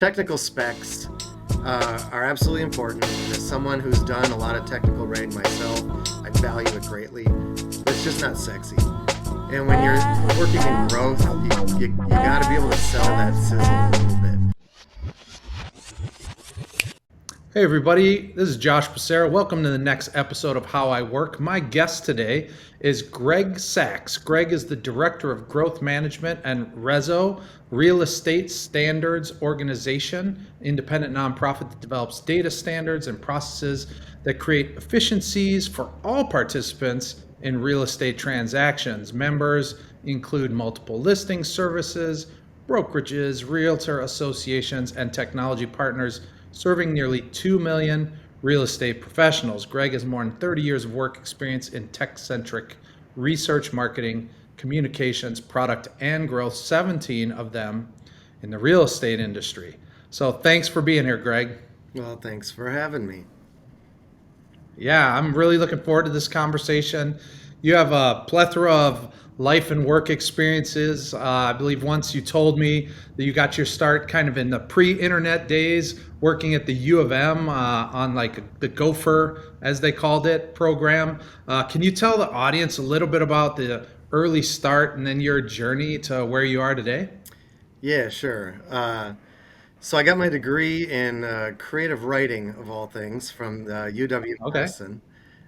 Technical specs are absolutely important. And as someone who's done a lot of technical writing myself, I value it greatly. But it's just not sexy. And when you're working in growth, you got to be able to sell that sizzle a little bit. Hey everybody, this is Josh Passera. Welcome to the next episode of How I Work. My guest today is Greg Sax. Greg is the Director of Growth Management and RESO, Real Estate Standards Organization, independent nonprofit that develops data standards and processes that create efficiencies for all participants in real estate transactions. Members include multiple listing services, brokerages, realtor associations, and technology partners serving nearly 2 million real estate professionals. Greg has more than 30 years of work experience in tech-centric research, marketing, communications, product, and growth, 17 of them in the real estate industry. So thanks for being here, Greg. Well, thanks for having me. Yeah, I'm really looking forward to this conversation. You have a plethora of life and work experiences. I believe once you told me that you got your start kind of in the pre-internet days, working at the U of M on like the Gopher, as they called it, program. Can you tell the audience a little bit about the early start and then your journey to where you are today? Yeah, sure. So I got my degree in creative writing, of all things, from Okay. UW-Madison.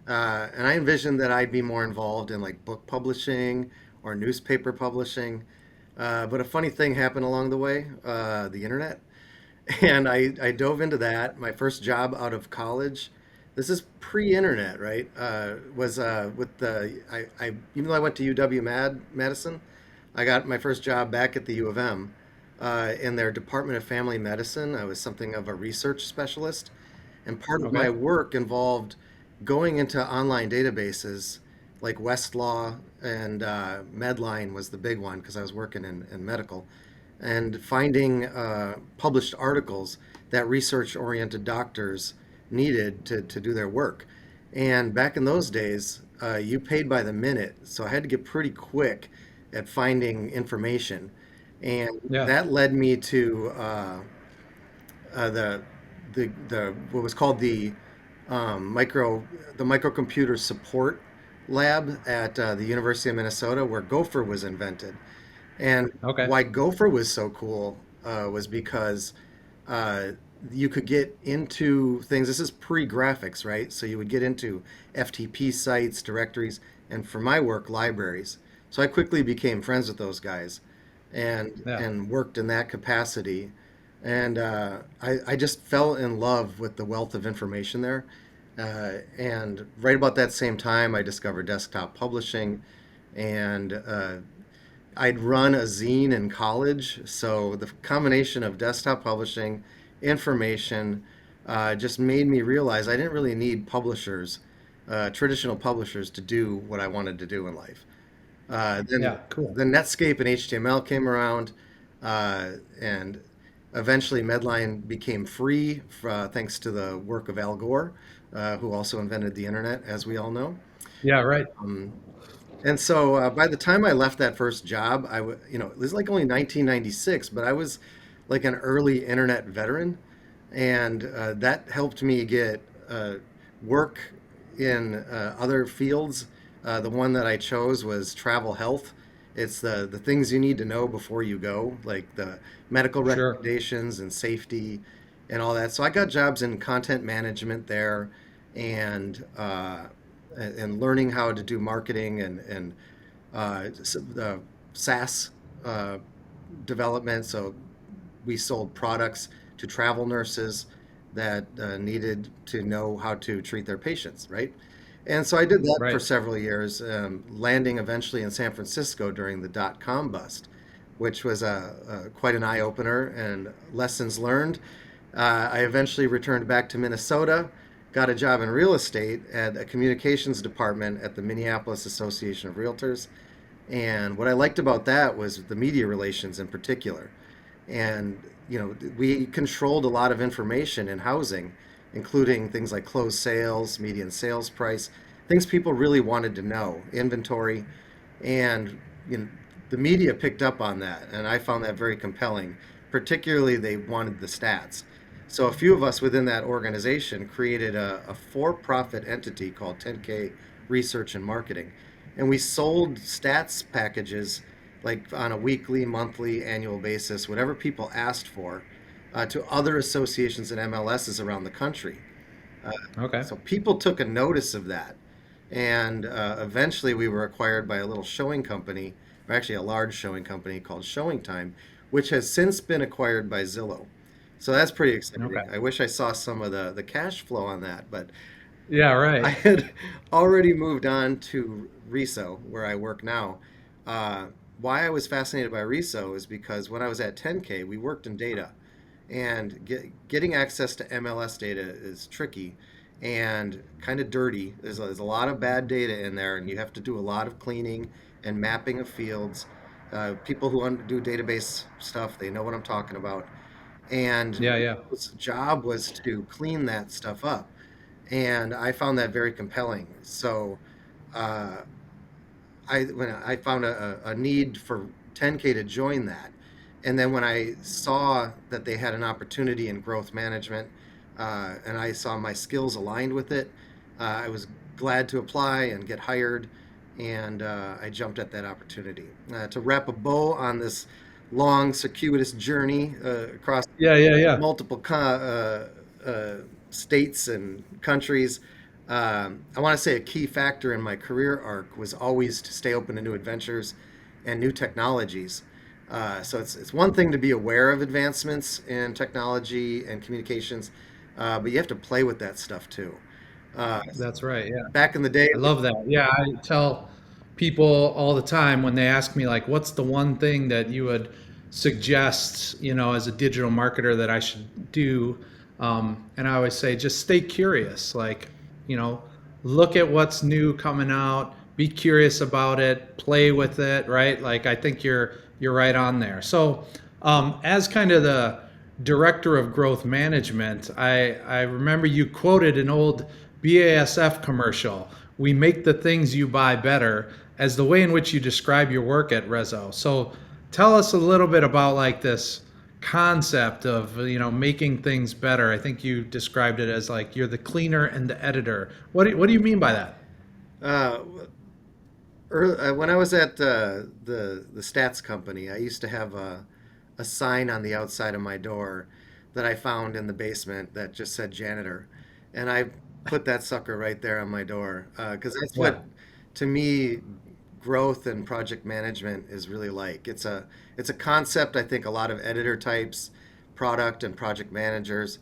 And I envisioned that I'd be more involved in like book publishing or newspaper publishing. But a funny thing happened along the way, the internet. And I dove into that. My first job out of college, this is pre-internet, right? Was with even though I went to Madison, I got my first job back at the U of M in their Department of Family Medicine. I was something of a research specialist, and part of my Okay. work involved going into online databases like Westlaw and Medline was the big one because I was working in medical, and finding published articles that research-oriented doctors needed to do their work. And back in those days, you paid by the minute, so I had to get pretty quick at finding information. And Yeah. that led me to uh, the, the what was called the microcomputer support lab at the University of Minnesota, where Gopher was invented. And Okay. why Gopher was so cool was because uh, you could get into things. This is pre-graphics, right? So you would get into FTP sites, directories, and for my work, libraries. So I quickly became friends with those guys, Yeah. and worked in that capacity. And I just fell in love with the wealth of information there. And right about that same time, I discovered desktop publishing, and I'd run a zine in college, so the combination of desktop publishing, information, just made me realize I didn't really need publishers, traditional publishers, to do what I wanted to do in life. Then Yeah. Cool. the Netscape and HTML came around, and eventually Medline became free thanks to the work of Al Gore, who also invented the internet, as we all know. Yeah. Right. Um, and so by the time I left that first job, it was like only 1996, but I was like an early internet veteran, and that helped me get work in other fields. The one that I chose was travel health. It's the things you need to know before you go, like the medical Sure. recommendations and safety and all that. So I got jobs in content management there, and learning how to do marketing and SaaS uh, development. So we sold products to travel nurses that needed to know how to treat their patients, right? And so I did that for Right. several years, landing eventually in San Francisco during the dot-com bust, which was quite an eye-opener and lessons learned. I eventually returned back to Minnesota, got a job in real estate at a communications department at the Minneapolis Association of Realtors. And what I liked about that was the media relations in particular. And, we controlled a lot of information in housing, including things like closed sales, median sales price, things people really wanted to know, inventory. And, you know, the media picked up on that, and I found that very compelling. particularly they wanted the stats. So a few of us within that organization created a for-profit entity called 10K Research and Marketing, and we sold stats packages like on a weekly, monthly, annual basis, whatever people asked for, to other associations and MLSs around the country. Uh, Okay. so people took a notice of that, and eventually we were acquired by a little showing company, or actually a large showing company called Showing Time, which has since been acquired by Zillow. So that's pretty Okay. exciting. I wish I saw some of the cash flow on that, but Yeah, I right. had already moved on to RESO, where I work now. Uh, why I was fascinated by RESO is because when I was at 10K, we worked in data, and getting access to MLS data is tricky and kind of dirty. There's a lot of bad data in there, and you have to do a lot of cleaning and mapping of fields. People who do database stuff, they know what I'm talking about. And Yeah, yeah. RESO's job was to clean that stuff up, and I found that very compelling. So uh, when I found a need for 10K to join that, and then when I saw that they had an opportunity in growth management, and I saw my skills aligned with it, I was glad to apply and get hired, and I jumped at that opportunity. To wrap a bow on this long, circuitous journey across Yeah, yeah, yeah. multiple states and countries. I want to say a key factor in my career arc was always to stay open to new adventures and new technologies. So it's one thing to be aware of advancements in technology and communications, but you have to play with that stuff too. Uh, That's right. Yeah. Back in the day, I love that. Yeah, I tell people all the time when they ask me like, what's the one thing that you would suggest, as a digital marketer that I should do? And I always say, just stay curious. Like, you know, look at what's new coming out, be curious about it, play with it, right? Like, I think you're right on there. So, as kind of the director of growth management, I remember you quoted an old BASF commercial. We make the things you buy better as the way in which you describe your work at RESO. So tell us a little bit about like this concept of making things better. I think you described it as like you're the cleaner and the editor. What do you mean by that? uh, when I was at the stats company, I used to have a sign on the outside of my door that I found in the basement that just said janitor, and I put that sucker right there on my door because that's Yeah. what, to me, growth and project management is really like. It's a concept I think a lot of editor types, product and project managers,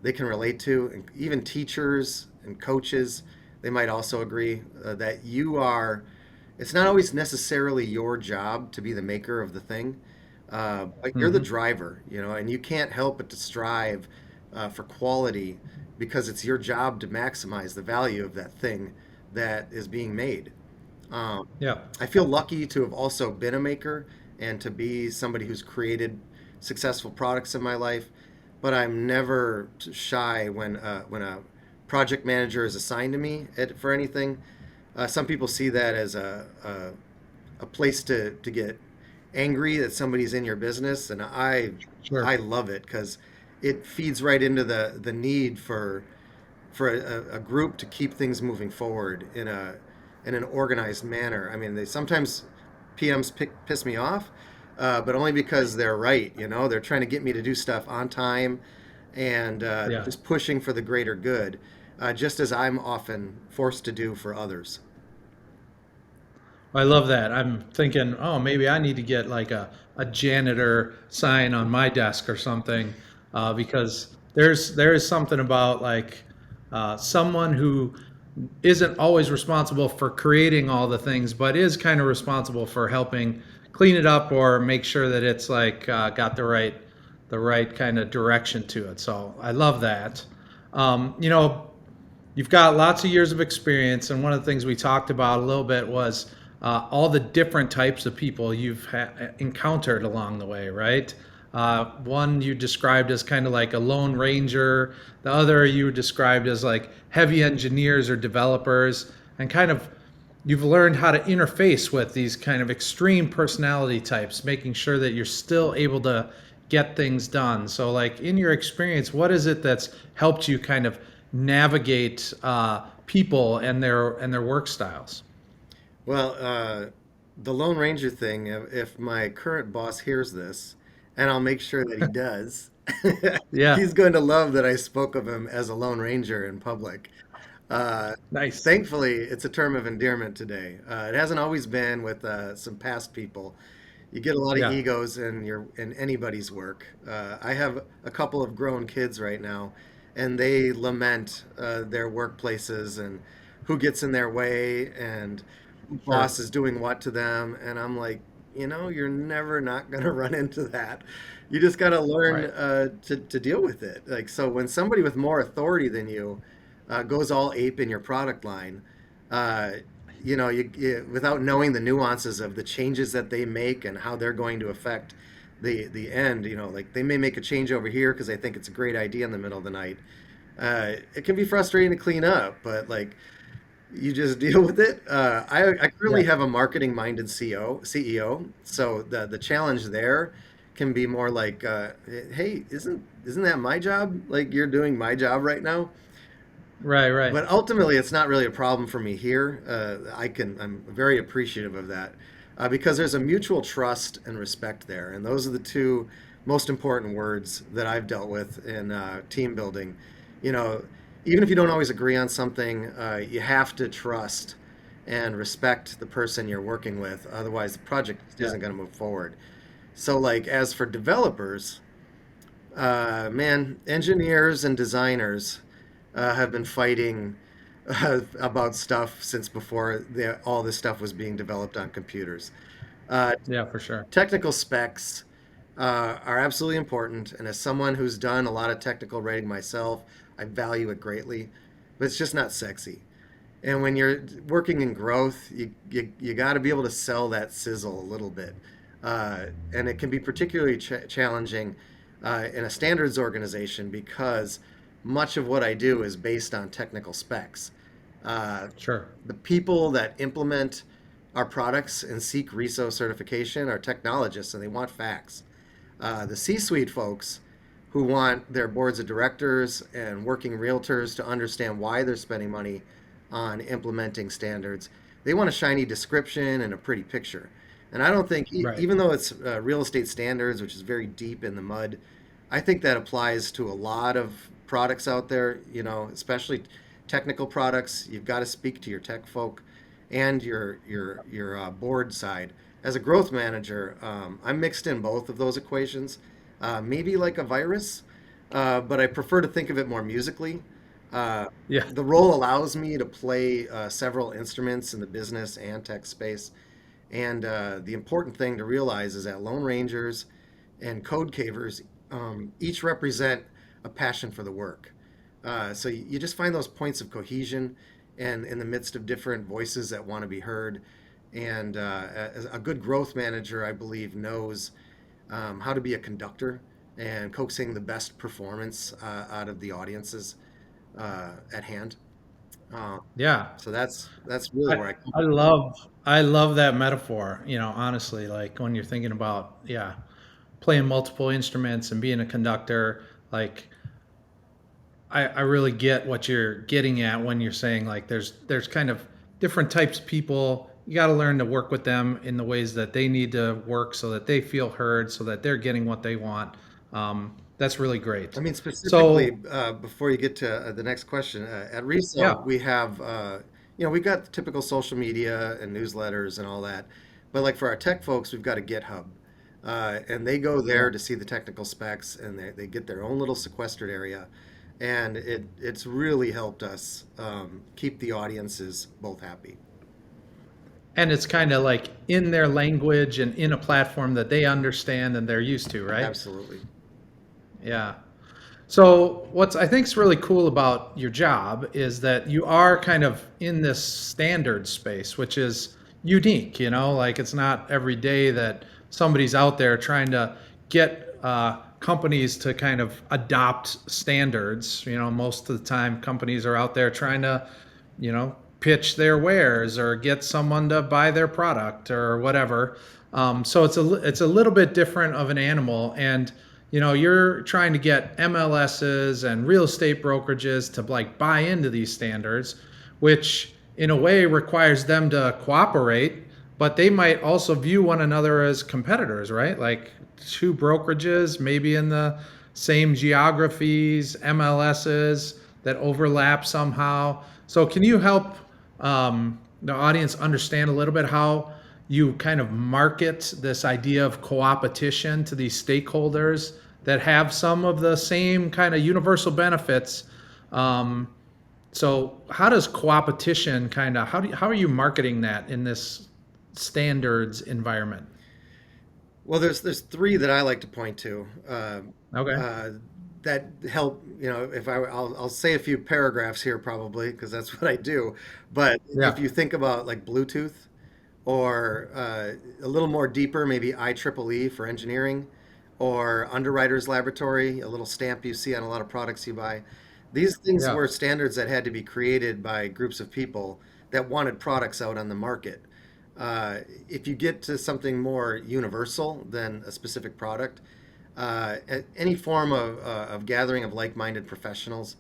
they can relate to, and even teachers and coaches, they might also agree that you are. It's not always necessarily your job to be the maker of the thing, but you're the Hmm. driver, and you can't help but to strive for quality because it's your job to maximize the value of that thing that is being made. Um, Yeah. I feel lucky to have also been a maker and to be somebody who's created successful products in my life, but I'm never shy when a project manager is assigned to me for anything. Some people see that as a place to get angry that somebody's in your business, and I Sure. love it because it feeds right into the need for a group to keep things moving forward in an organized manner. I mean, they sometimes PMs piss me off, but only because they're right. They're trying to get me to do stuff on time and Yeah. just pushing for the greater good, just as I'm often forced to do for others. I love that. I'm thinking, oh, maybe I need to get like a janitor sign on my desk or something, because there is something about like someone who isn't always responsible for creating all the things, but is kind of responsible for helping clean it up or make sure that it's like got the right kind of direction to it. So I love that. You've got lots of years of experience, and one of the things we talked about a little bit was all the different types of people you've encountered along the way, right? One you described as kind of like a lone ranger, the other you described as like heavy engineers or developers, and kind of you've learned how to interface with these kind of extreme personality types, making sure that you're still able to get things done. So, like in your experience, what is it that's helped you kind of navigate people and their work styles? Well, the Lone Ranger thing, if my current boss hears this, and I'll make sure that he does, Yeah, he's going to love that I spoke of him as a Lone Ranger in public. Uh, nice. Thankfully, it's a term of endearment today. It hasn't always been with some past people. You get a lot of Yeah, egos in anybody's work. I have a couple of grown kids right now, and they lament their workplaces and who gets in their way and sure. boss is doing what to them. And I'm like, you're never not going to run into that. You just got to learn Right. to deal with it. Like, so when somebody with more authority than you goes all ape in your product line, uh, without knowing the nuances of the changes that they make and how they're going to affect the end, like they may make a change over here because they think it's a great idea in the middle of the night. It can be frustrating to clean up, but like you just deal with it. I Yeah. currently have a marketing minded CEO, so the challenge there can be more like, hey, isn't that my job? Like you're doing my job right now. Right. Right. But ultimately, it's not really a problem for me here. I'm very appreciative of that because there's a mutual trust and respect there, and those are the two most important words that I've dealt with in team building. You know, Even if you don't always agree on something, you have to trust and respect the person you're working with. Otherwise, the project Yeah. isn't going to move forward. So, like as for developers, man, engineers and designers have been fighting about stuff since before all this stuff was being developed on computers. Uh, Yeah. For sure. Technical specs are absolutely important, and as someone who's done a lot of technical writing myself, I value it greatly, but it's just not sexy. And when you're working in growth, you got to be able to sell that sizzle a little bit. And it can be particularly challenging in a standards organization because much of what I do is based on technical specs. Uh, Sure. the people that implement our products and seek RESO certification are technologists and they want facts. The C suite folks who want their boards of directors and working realtors to understand why they're spending money on implementing standards, they want a shiny description and a pretty picture. And I don't think, Right. even though it's real estate standards, which is very deep in the mud, I think that applies to a lot of products out there, especially technical products. You've got to speak to your tech folk and your board side. As a growth manager, I'm mixed in both of those equations, maybe like a virus, but I prefer to think of it more musically. Uh, Yeah. the role allows me to play several instruments in the business and tech space. And the important thing to realize is that Lone Rangers and Code Cavers each represent a passion for the work. So you just find those points of cohesion and in the midst of different voices that want to be heard. And as a good growth manager, I believe, knows how to be a conductor and coaxing the best performance out of the audiences at hand. Uh, Yeah. so that's really I where I come I from. love I love that metaphor, honestly, like when you're thinking about, yeah, playing multiple instruments and being a conductor, like I really get what you're getting at when you're saying like there's kind of different types of people. You got to learn to work with them in the ways that they need to work so that they feel heard, so that they're getting what they want. That's really I great. mean, specifically, So before you get to the next question, at RESO, yeah, we have, we've got typical social media and newsletters and all that. But like for our tech folks, we've got a GitHub. And they go yeah. there to see the technical specs and they get their own little sequestered area. And it's really helped us keep the audiences both happy. And it's kind of like in their language and in a platform that they understand and they're used to, right? Absolutely. Yeah. So what's I think is really cool about your job is that you are kind of in this standard space, which is unique. Like it's not every day that somebody's out there trying to get companies to kind of adopt standards. Most of the time companies are out there trying to, pitch their wares or get someone to buy their product or whatever. So it's a little bit different of an animal, and you're trying to get MLSs and real estate brokerages to like buy into these standards, which in a way requires them to cooperate, but they might also view one another as competitors, right? Like two brokerages, maybe in the same geographies, MLSs that overlap somehow. So, can you help the audience understand a little bit how you kind of market this idea of co-opetition to these stakeholders that have some of the same kind of universal benefits? Um, so how does co-opetition kind of how are you marketing that in this standards environment? Well, there's three that I like to point to Okay. uh, that help. If I'll say a few paragraphs here probably because that's what I do. But if Yeah. you think about like Bluetooth or a little more deeper, maybe IEEE for engineering, or Underwriters Laboratory, a little stamp you see on a lot of products you buy. These things Yeah. were standards that had to be created by groups of people that wanted products out on the market. If you get to something more universal than a specific product, any form of gathering of like-minded professionals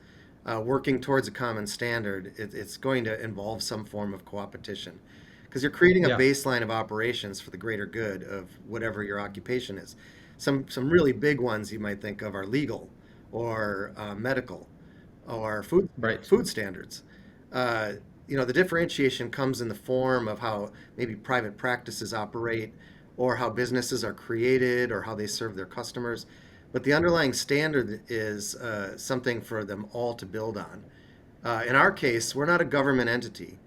working towards a common standard, it's going to involve some form of co-opetition because you're creating a Yeah. baseline of operations for the greater good of whatever your occupation is. Some really big ones you might think of are legal or medical or Right. food standards. Uh, the differentiation comes in the form of how maybe private practices operate, or how businesses are created, or how they serve their customers. But the underlying standard is something for them all to build on. In our case, we're not a government entity,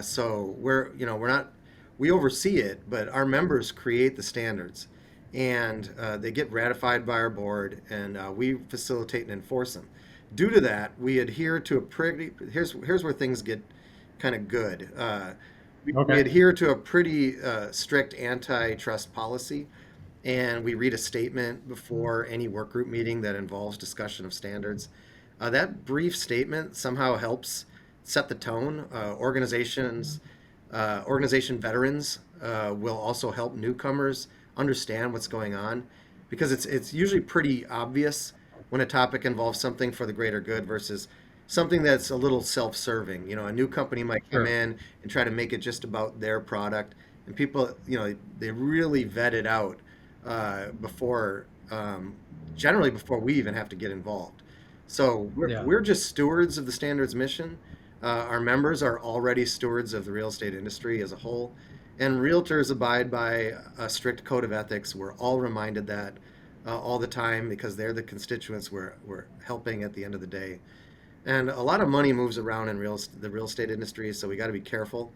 so we're not we oversee it, but our members create the standards, and they get ratified by our board, and we facilitate and enforce them. Due to that, we adhere to a pretty here's where things get kind of good. We Okay. adhere to a pretty strict antitrust policy, and we read a statement before any work group meeting that involves discussion of standards. That brief statement somehow helps set the tone. Organization veterans will also help newcomers understand what's going on, because it's usually pretty obvious when a topic involves something for the greater good versus something that's a little self-serving. A new company might come Sure. in and try to make it just about their product, and people, they really vet it out before, generally before we even have to get involved. So Yeah. we're just stewards of the standards mission. Our members are already stewards of the real estate industry as a whole, and realtors abide by a strict code of ethics. We're all reminded that all the time because they're the constituents we're helping at the end of the day. And a lot of money moves around in the real estate industry, so we got to be careful.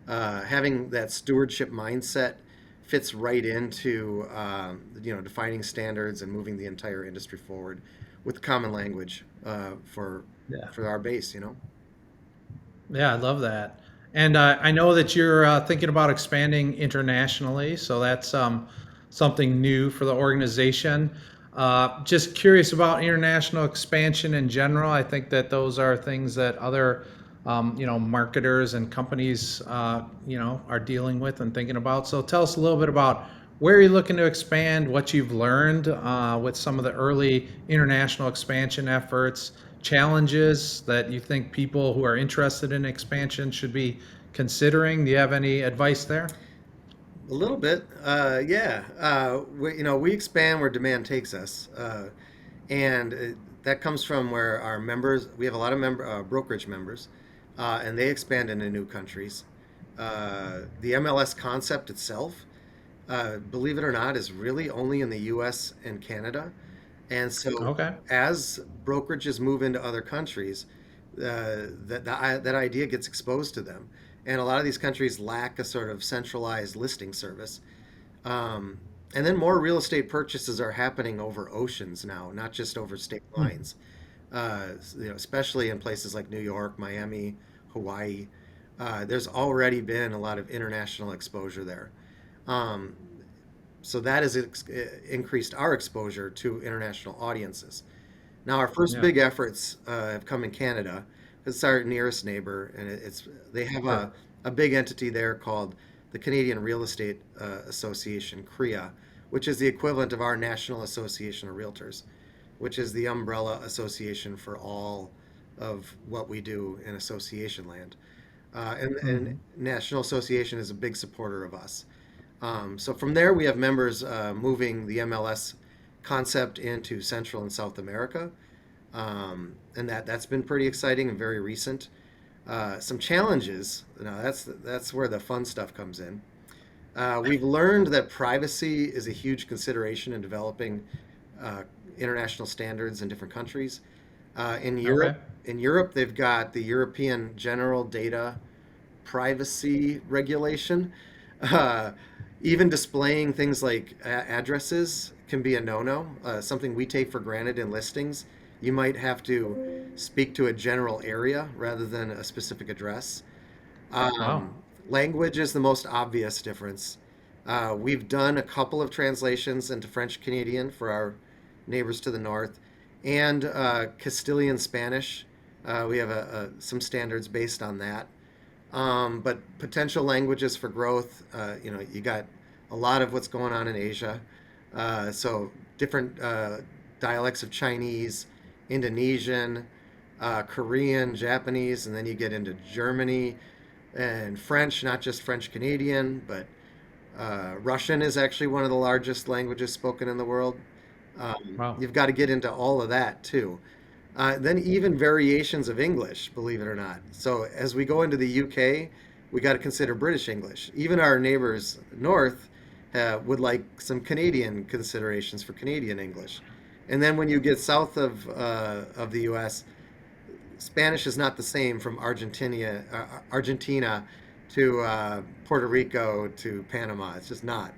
Having that stewardship mindset fits right into defining standards and moving the entire industry forward with common language Yeah. for our base. Yeah, I love that. And I know that you're thinking about expanding internationally, so that's something new for the organization. Just curious about international expansion in general. I think that those are things that other, marketers and companies, are dealing with and thinking about. So tell us a little bit about where you're looking to expand, what you've learned with some of the early international expansion efforts, challenges that you think people who are interested in expansion should be considering. Do you have any advice there? A little bit, yeah. We expand where demand takes us, and that comes from where our members. We have a lot of brokerage members, and they expand into new countries. The MLS concept itself, believe it or not, is really only in the U.S. and Canada, and so Okay. as brokerages move into other countries, that idea gets exposed to them. And a lot of these countries lack a sort of centralized listing service. Um, and then more real estate purchases are happening over oceans now, not just over state Hmm. lines. Especially in places like New York, Miami, Hawaii. There's already been a lot of international exposure there. Um, so that has increased our exposure to international audiences. Now, our first Yeah. big efforts have come in Canada. It's our nearest neighbor, and they have Sure. a big entity there called the Canadian Real Estate Association, CREA, which is the equivalent of our National Association of Realtors, which is the umbrella association for all of what we do in association land. And Hmm. National Association is a big supporter of us. So from there, we have members moving the MLS concept into Central and South America, and that's been pretty exciting and very recent. Some challenges. Now that's where the fun stuff comes in. We've learned that privacy is a huge consideration in developing uh, international standards in different countries. In Okay. Europe, they've got the European General Data Privacy Regulation. Uh, Even displaying things like addresses can be a no-no. Something we take for granted in listings. You might have to speak to a general area rather than a specific address. Wow. Um, Language is the most obvious difference. We've done a couple of translations into French Canadian for our neighbors to the north, and Castilian Spanish. We have some standards based on that. But potential languages for growth, you got a lot of what's going on in Asia. So different dialects of Chinese, Indonesian, Korean, Japanese, and then you get into Germany and French, not just French Canadian, but Russian is actually one of the largest languages spoken in the world. Wow. You've got to get into all of that too. Then even variations of English, believe it or not. So as we go into the UK, we got to consider British English. Even our neighbors north would like some Canadian considerations for Canadian English. And then when you get south of the U.S., Spanish is not the same from Argentina to Puerto Rico to Panama. It's just not.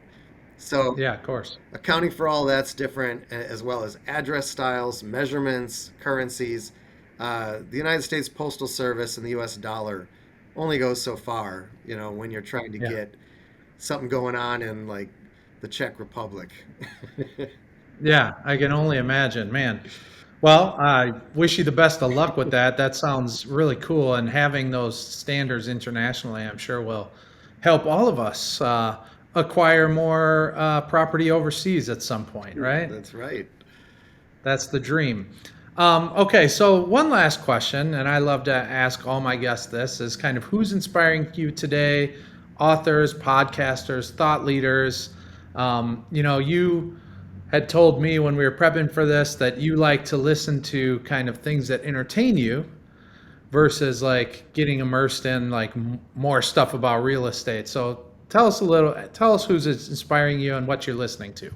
So Yeah, of course. accounting for all that's different, as well as address styles, measurements, currencies. The United States Postal Service and the U.S. dollar only goes so far, when you're trying to Yeah. get something going on in like the Czech Republic. Yeah, I can only imagine, man. Well, I wish you the best of luck with that. That sounds really cool, and having those standards internationally, I'm sure will help all of us acquire more property overseas at some point, right? That's right. That's the dream. Okay, so one last question, and I love to ask all my guests this is kind of who's inspiring you today? Authors, podcasters, thought leaders. You had told me when we were prepping for this that you like to listen to kind of things that entertain you versus like getting immersed in like more stuff about real estate. So tell us who's inspiring you and what you're listening to.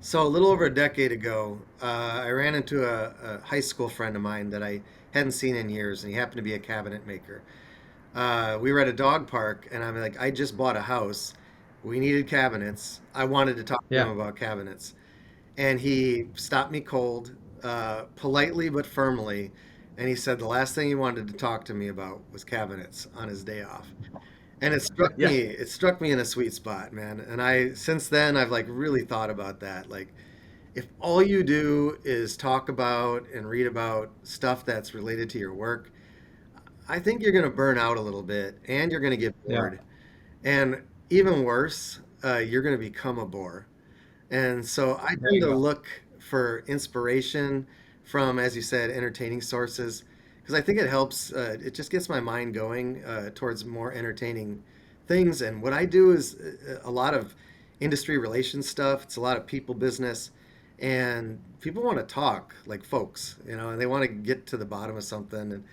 So a little over a decade ago, I ran into a high school friend of mine that I hadn't seen in years, and he happened to be a cabinet maker. We were at a dog park, and I'm like, I just bought a house. We needed cabinets. I wanted to talk to him Yeah. about cabinets. And he stopped me cold, politely but firmly. And he said the last thing he wanted to talk to me about was cabinets on his day off. And Yeah. it struck me in a sweet spot, man. And since then, I've like really thought about that. Like, if all you do is talk about and read about stuff that's related to your work, I think you're going to burn out a little bit and you're going to get Yeah. bored. And even worse, you're going to become a bore. And so I There tend you to go. look for inspiration from, as you said, entertaining sources because I think it helps. It just gets my mind going towards more entertaining things. And what I do is a lot of industry relations stuff. It's a lot of people business, and people want to talk like folks, and they want to get to the bottom of something and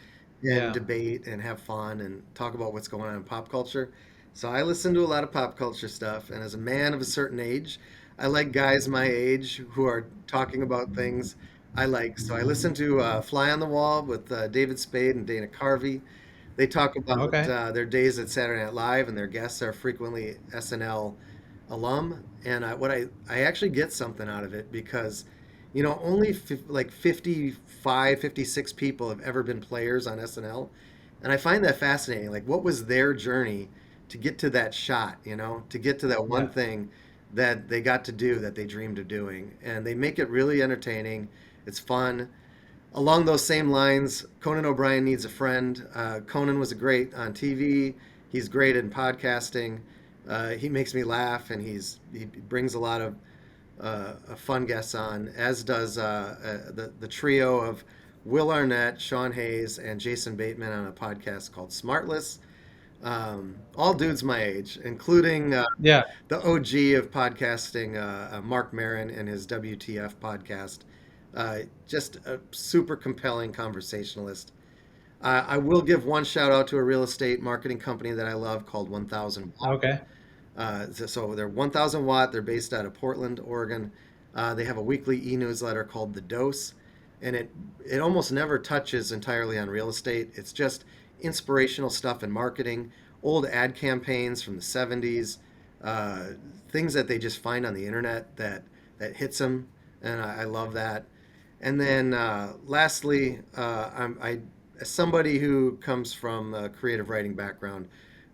Yeah. debate and have fun and talk about what's going on in pop culture. So I listen to a lot of pop culture stuff, and as a man of a certain age, I like guys my age who are talking about things I like. So I listen to Fly on the Wall with David Spade and Dana Carvey. They talk about Okay. their days at Saturday Night Live, and their guests are frequently SNL alum. And I actually get something out of it because, only like 55, 56 people have ever been players on SNL. And I find that fascinating. Like, what was their journey to get to that shot, to get to that one Yeah. thing that they got to do that they dreamed of doing? And they make it really entertaining. It's fun. Along those same lines, Conan O'Brien needs a friend. Conan was great on TV. He's great in podcasting. He makes me laugh, and he brings a lot of fun guests on, as does the trio of Will Arnett, Sean Hayes, and Jason Bateman on a podcast called Smartless. All dudes my age, including Yeah. the OG of podcasting, Mark Maron and his WTF podcast. Just a super compelling conversationalist. I will give one shout out to a real estate marketing company that I love called 1000 Watt. Okay. So they're 1000 Watt. They're based out of Portland, Oregon. They have a weekly e-newsletter called The Dose, and it almost never touches entirely on real estate. It's just inspirational stuff in marketing, old ad campaigns from the 70s, things that they just find on the internet that hits them, and I love that. And then lastly, as somebody who comes from a creative writing background,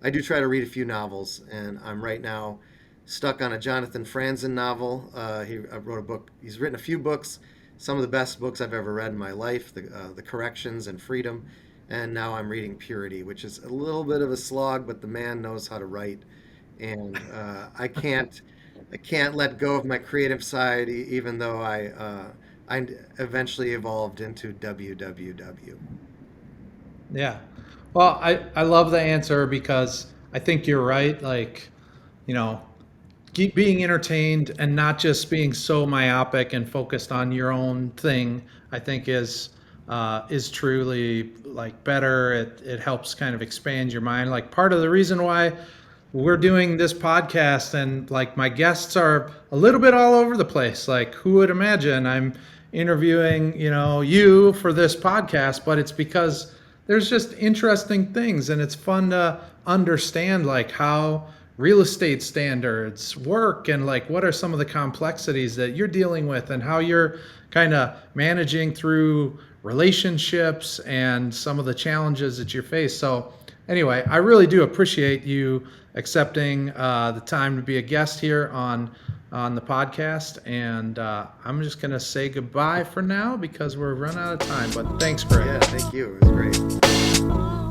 I do try to read a few novels, and I'm right now stuck on a Jonathan Franzen novel. He wrote a book. He's written a few books, some of the best books I've ever read in my life, the Corrections and Freedom. And now I'm reading Purity, which is a little bit of a slog, but the man knows how to write, and I can't let go of my creative side, even though I eventually evolved into WWW. Yeah. Well, I love the answer because I think you're right. Like, you know, keep being entertained and not just being so myopic and focused on your own thing, I think is truly like better. It helps kind of expand your mind. Like part of the reason why we're doing this podcast and like my guests are a little bit all over the place. Like who would imagine I'm interviewing, you for this podcast, but it's because there's just interesting things and it's fun to understand like how real estate standards work and like what are some of the complexities that you're dealing with and how you're kind of managing through relationships and some of the challenges that you face. So anyway, I really do appreciate you accepting the time to be a guest here on the podcast, and I'm just gonna say goodbye for now because we're run out of time. But thanks, Greg. Yeah, thank you. It was great.